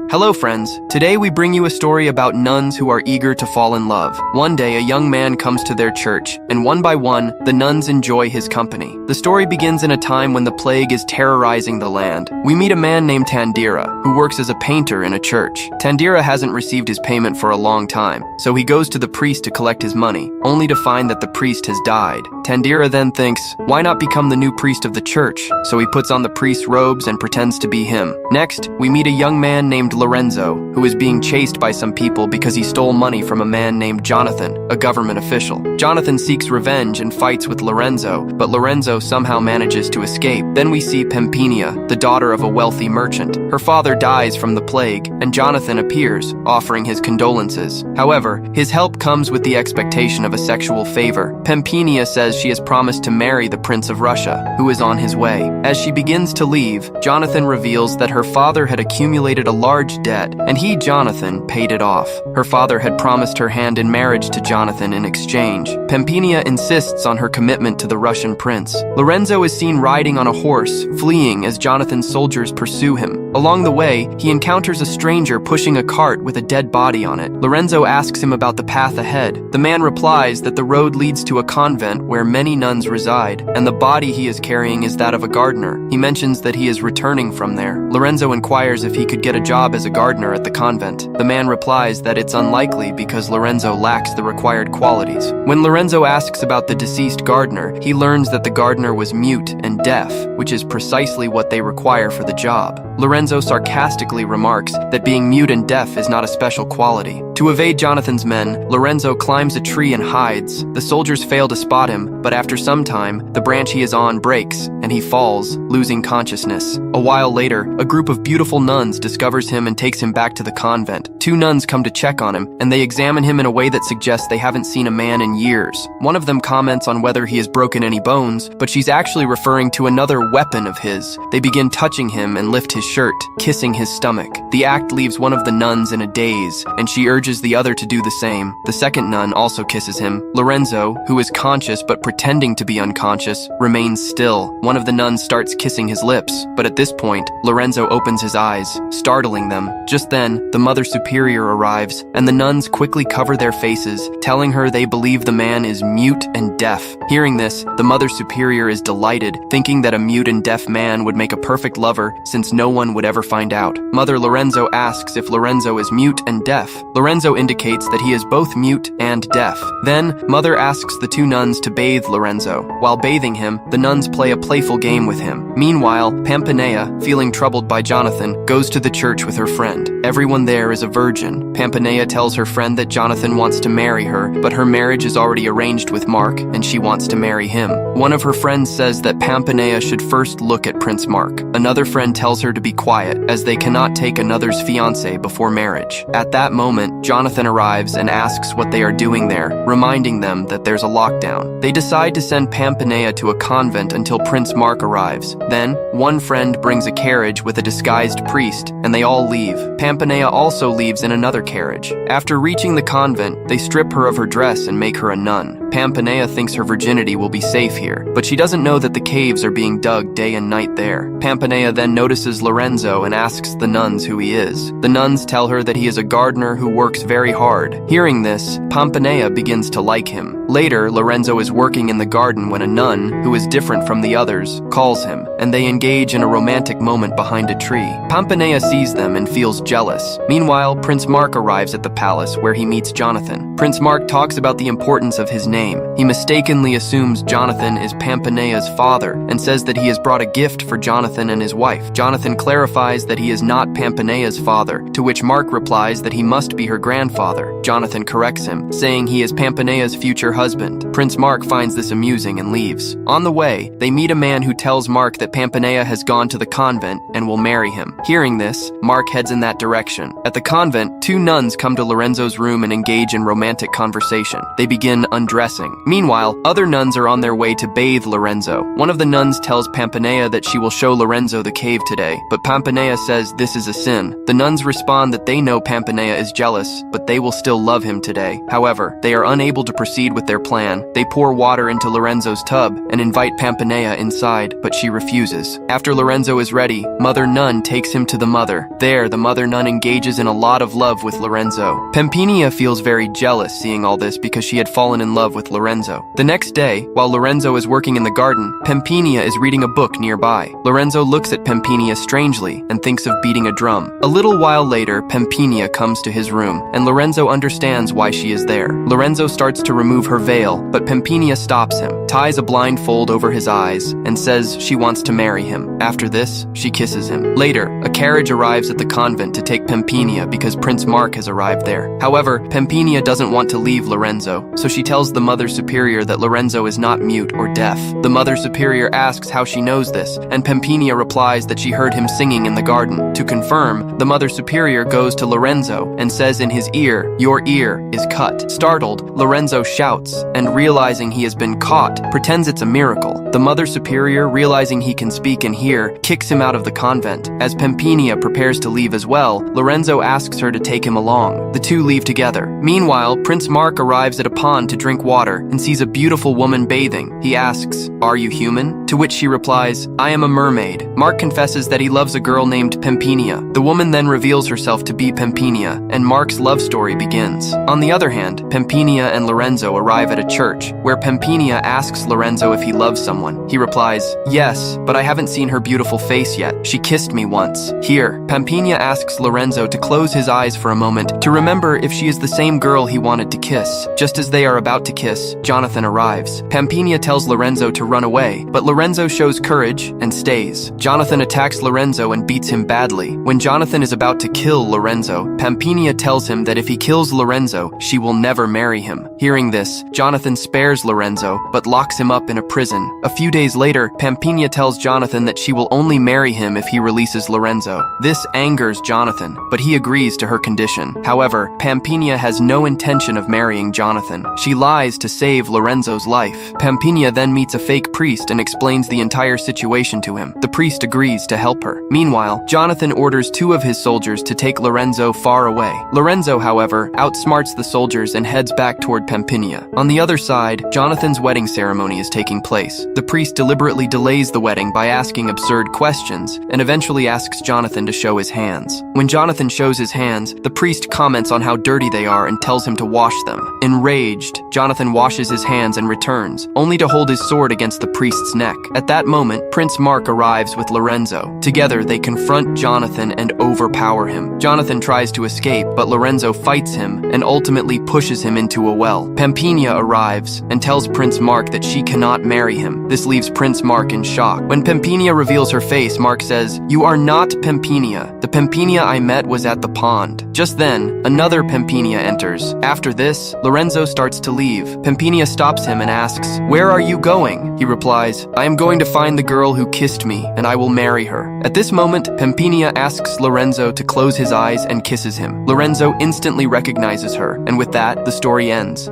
Hello friends, today we bring you a story about nuns who are eager to fall in love. One day a young man comes to their church, and one by one, the nuns enjoy his company. The story begins in a time when the plague is terrorizing the land. We meet a man named Tandira, who works as a painter in a church. Tandira hasn't received his payment for a long time, so he goes to the priest to collect his money, only to find that the priest has died. Tandira then thinks, why not become the new priest of the church? So he puts on the priest's robes and pretends to be him. Next, we meet a young man named Lorenzo, who is being chased by some people because he stole money from a man named Jonathan, a government official. Jonathan seeks revenge and fights with Lorenzo, but Lorenzo somehow manages to escape. Then we see Pampinia, the daughter of a wealthy merchant. Her father dies from the plague, and Jonathan appears, offering his condolences. However, his help comes with the expectation of a sexual favor. Pampinia says she has promised to marry the Prince of Russia, who is on his way. As she begins to leave, Jonathan reveals that her father had accumulated a large debt, and he, Jonathan, paid it off. Her father had promised her hand in marriage to Jonathan in exchange. Pampinia insists on her commitment to the Russian prince. Lorenzo is seen riding on a horse, fleeing as Jonathan's soldiers pursue him. Along the way, he encounters a stranger pushing a cart with a dead body on it. Lorenzo asks him about the path ahead. The man replies that the road leads to a convent where many nuns reside, and the body he is carrying is that of a gardener. He mentions that he is returning from there. Lorenzo inquires if he could get a job as a gardener at the convent. The man replies that it's unlikely because Lorenzo lacks the required qualities. When Lorenzo asks about the deceased gardener, he learns that the gardener was mute and deaf, which is precisely what they require for the job. Lorenzo sarcastically remarks that being mute and deaf is not a special quality. To evade Jonathan's men, Lorenzo climbs a tree and hides. The soldiers fail to spot him, but after some time, the branch he is on breaks, and he falls, losing consciousness. A while later, a group of beautiful nuns discovers him and takes him back to the convent. Two nuns come to check on him, and they examine him in a way that suggests they haven't seen a man in years. One of them comments on whether he has broken any bones, but she's actually referring to another weapon of his. They begin touching him and lift his shirt, kissing his stomach. The act leaves one of the nuns in a daze, and she urges the other to do the same. The second nun also kisses him. Lorenzo, who is conscious but pretending to be unconscious, remains still. One of the nuns starts kissing his lips, but at this point, Lorenzo opens his eyes, startling them. Just then, the Mother Superior arrives, and the nuns quickly cover their faces, telling her they believe the man is mute and deaf. Hearing this, the Mother Superior is delighted, thinking that a mute and deaf man would make a perfect lover since no one would ever find out. Mother Lorenzo asks if Lorenzo is mute and deaf. Lorenzo indicates that he is both mute and deaf. Then, Mother asks the two nuns to bathe Lorenzo. While bathing him, the nuns play a playful game with him. Meanwhile, Pampinia, feeling troubled by Jonathan, goes to the church with her friend. Everyone there is a virgin. Pampinia tells her friend that Jonathan wants to marry her, but her marriage is already arranged with Mark, and she wants to marry him. One of her friends says that Pampinia should first look at Prince Mark. Another friend tells her to be quiet, as they cannot take another's fiancé before marriage. At that moment, Jonathan arrives and asks what they are doing there, reminding them that there's a lockdown. They decide to send Pampinia to a convent until Prince Mark arrives. Then, one friend brings a carriage with a disguised priest, and they all leave. Pampinia also leaves in another carriage. After reaching the convent, they strip her of her dress and make her a nun. Pampinia thinks her virginity will be safe here, but she doesn't know that the caves are being dug day and night there. Pampinia then notices Lorenzo and asks the nuns who he is. The nuns tell her that he is a gardener who works very hard. Hearing this, Pampinia begins to like him. Later, Lorenzo is working in the garden when a nun, who is different from the others, calls him, and they engage in a romantic moment behind a tree. Pampinia sees them and feels jealous. Meanwhile, Prince Mark arrives at the palace where he meets Jonathan. Prince Mark talks about the importance of his name. He mistakenly assumes Jonathan is Pampinia's father and says that he has brought a gift for Jonathan and his wife. Jonathan clarifies that he is not Pampinia's father, to which Mark replies that he must be her grandfather. Jonathan corrects him, saying he is Pampinia's future husband. Prince Mark finds this amusing and leaves. On the way, they meet a man who tells Mark that Pampinia has gone to the convent and will marry him. Hearing this, Mark heads in that direction. At the convent, two nuns come to Lorenzo's room and engage in romantic conversation. They begin undressing depressing. Meanwhile, other nuns are on their way to bathe Lorenzo. One of the nuns tells Pampanea that she will show Lorenzo the cave today, but Pampanea says this is a sin. The nuns respond that they know Pampanea is jealous, but they will still love him today. However, they are unable to proceed with their plan. They pour water into Lorenzo's tub and invite Pampanea inside, but she refuses. After Lorenzo is ready, Mother Nun takes him to the mother. There, the Mother Nun engages in a lot of love with Lorenzo. Pampanea feels very jealous seeing all this because she had fallen in love with Lorenzo. The next day, while Lorenzo is working in the garden, Pampanea is reading a book nearby. Lorenzo looks at Pampanea strangely and thinks of beating a drum. A little while later, Pampanea comes to his room, and Lorenzo understands why she is there. Lorenzo starts to remove her veil, but Pampanea stops him, ties a blindfold over his eyes, and says she wants to marry him. After this, she kisses him. Later, a carriage arrives at the convent to take Pampanea because Prince Mark has arrived there. However, Pampanea doesn't want to leave Lorenzo, so she tells the Mother Superior that Lorenzo is not mute or deaf. The Mother Superior asks how she knows this, and Pampanea replies that she heard him singing in the garden. To confirm, the Mother Superior goes to Lorenzo and says in his ear, "Your ear is cut." Startled, Lorenzo shouts, and realizing he has been caught, pretends it's a miracle. The Mother Superior, realizing he can speak and hear, kicks him out of the convent. As Pampanea prepares to leave as well, Lorenzo asks her to take him along. The two leave together. Meanwhile, Prince Mark arrives at a pond to drink water and sees a beautiful woman bathing. He asks, "Are you human?" To which she replies, "I am a mermaid." Mark confesses that he loves a girl named Pampanea. The woman then reveals herself to be Pampanea, and Mark's love story begins. On the other hand, Pampanea and Lorenzo arrive at a church, where Pampanea asks Lorenzo if he loves someone. He replies, "Yes, but I haven't seen her beautiful face yet. She kissed me once." Here, Pampanea asks Lorenzo to close his eyes for a moment to remember if she is the same girl he wanted to kiss. Just as they are about to kiss, Jonathan arrives. Pampanea tells Lorenzo to run away, but Lorenzo shows courage and stays. Jonathan attacks Lorenzo and beats him badly. When Jonathan is about to kill Lorenzo, Pampanea tells him that if he kills Lorenzo, she will never marry him. Hearing this, Jonathan spares Lorenzo, but locks him up in a prison. A few days later, Pampanea tells Jonathan that she will only marry him if he releases Lorenzo. This angers Jonathan, but he agrees to her condition. However, Pampanea has no intention of marrying Jonathan. She lies to save Lorenzo's life. Pampanea then meets a fake priest and explains the entire situation to him. The priest agrees to help her. Meanwhile, Jonathan orders two of his soldiers to take Lorenzo far away. Lorenzo, however, outsmarts the soldiers and heads back toward Pampanea. On the other side, Jonathan's wedding ceremony is taking place. The priest deliberately delays the wedding by asking absurd questions, and eventually asks Jonathan to show his hands. When Jonathan shows his hands, the priest comments on how dirty they are and tells him to wash them. Enraged, Jonathan washes his hands and returns, only to hold his sword against the priest's neck. At that moment, Prince Mark arrives with Lorenzo. Together, they confront Jonathan and overpower him. Jonathan tries to escape, but Lorenzo fights him and ultimately pushes him into a well. Pampanea arrives and tells Prince Mark that she cannot marry him. This leaves Prince Mark in shock. When Pampanea reveals her face, Mark says, "You are not Pampanea. The Pampanea I met was at the pond." Just then, another Pampanea enters. After this, Lorenzo starts to leave. Pampanea stops him and asks, "Where are you going?" He replies, "I am going to find the girl who kissed me, and I will marry her." At this moment, Pampanea asks Lorenzo to close his eyes and kisses him. Lorenzo instantly recognizes her, and with that, the story ends.